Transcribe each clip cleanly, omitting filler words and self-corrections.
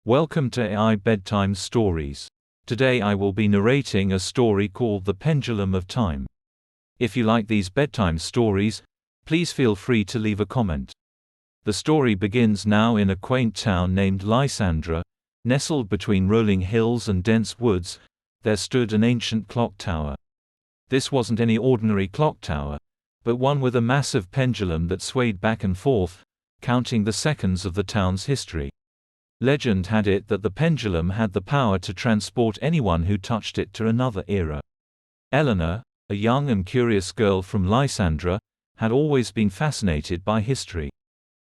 Welcome to AI Bedtime Stories. Today I will be narrating a story called The Pendulum of Time. If you like these bedtime stories, please feel free to leave a comment. The story begins now in a quaint town named Lysandra. Nestled between rolling hills and dense woods, there stood an ancient clock tower. This wasn't any ordinary clock tower, but one with a massive pendulum that swayed back and forth, counting the seconds of the town's history. Legend had it that the pendulum had the power to transport anyone who touched it to another era. Eleanor, a young and curious girl from Lysandra, had always been fascinated by history.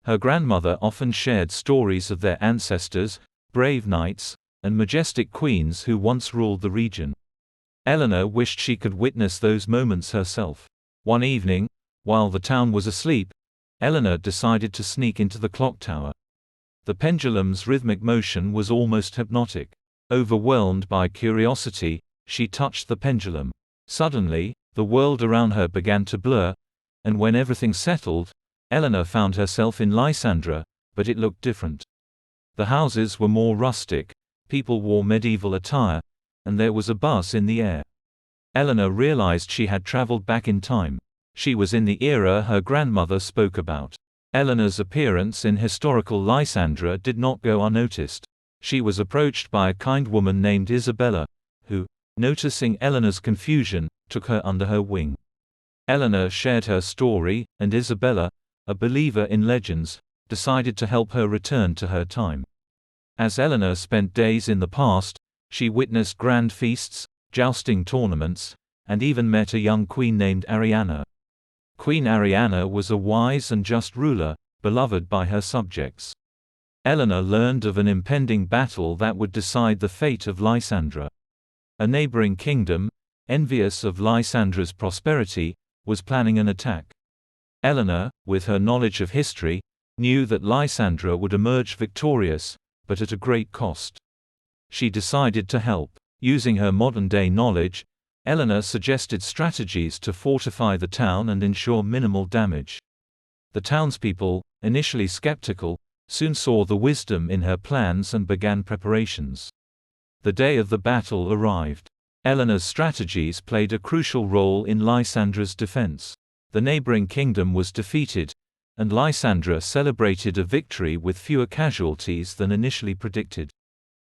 Her grandmother often shared stories of their ancestors, brave knights, and majestic queens who once ruled the region. Eleanor wished she could witness those moments herself. One evening, while the town was asleep, Eleanor decided to sneak into the clock tower. The pendulum's rhythmic motion was almost hypnotic. Overwhelmed by curiosity, she touched the pendulum. Suddenly, the world around her began to blur, and when everything settled, Eleanor found herself in Lysandra, but it looked different. The houses were more rustic, people wore medieval attire, and there was a buzz in the air. Eleanor realized she had traveled back in time. She was in the era her grandmother spoke about. Eleanor's appearance in historical Lysandra did not go unnoticed. She was approached by a kind woman named Isabella, who, noticing Eleanor's confusion, took her under her wing. Eleanor shared her story, and Isabella, a believer in legends, decided to help her return to her time. As Eleanor spent days in the past, she witnessed grand feasts, jousting tournaments, and even met a young queen named Ariana. Queen Ariana was a wise and just ruler, beloved by her subjects. Eleanor learned of an impending battle that would decide the fate of Lysandra. A neighboring kingdom, envious of Lysandra's prosperity, was planning an attack. Eleanor, with her knowledge of history, knew that Lysandra would emerge victorious, but at a great cost. She decided to help. Using her modern-day knowledge, Eleanor suggested strategies to fortify the town and ensure minimal damage. The townspeople, initially skeptical, soon saw the wisdom in her plans and began preparations. The day of the battle arrived. Eleanor's strategies played a crucial role in Lysandra's defense. The neighboring kingdom was defeated, and Lysandra celebrated a victory with fewer casualties than initially predicted.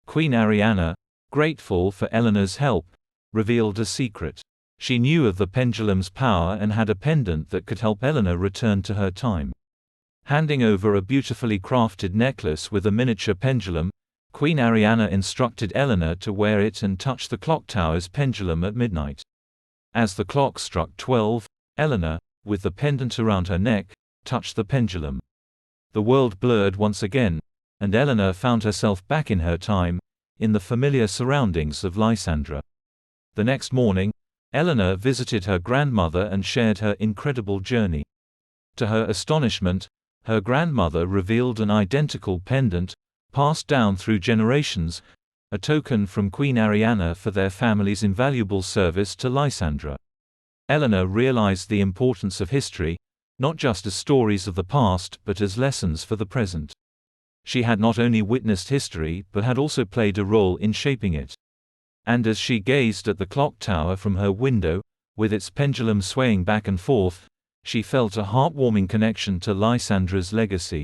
Queen Ariana, grateful for Eleanor's help, revealed a secret. She knew of the pendulum's power and had a pendant that could help Eleanor return to her time. Handing over a beautifully crafted necklace with a miniature pendulum, Queen Ariana instructed Eleanor to wear it and touch the clock tower's pendulum at midnight. As the clock struck 12, Eleanor, with the pendant around her neck, touched the pendulum. The world blurred once again, and Eleanor found herself back in her time, in the familiar surroundings of Lysandra. The next morning, Eleanor visited her grandmother and shared her incredible journey. To her astonishment, her grandmother revealed an identical pendant, passed down through generations, a token from Queen Ariana for their family's invaluable service to Lysandra. Eleanor realized the importance of history, not just as stories of the past but as lessons for the present. She had not only witnessed history but had also played a role in shaping it. And as she gazed at the clock tower from her window, with its pendulum swaying back and forth, she felt a heartwarming connection to Lysandra's legacy.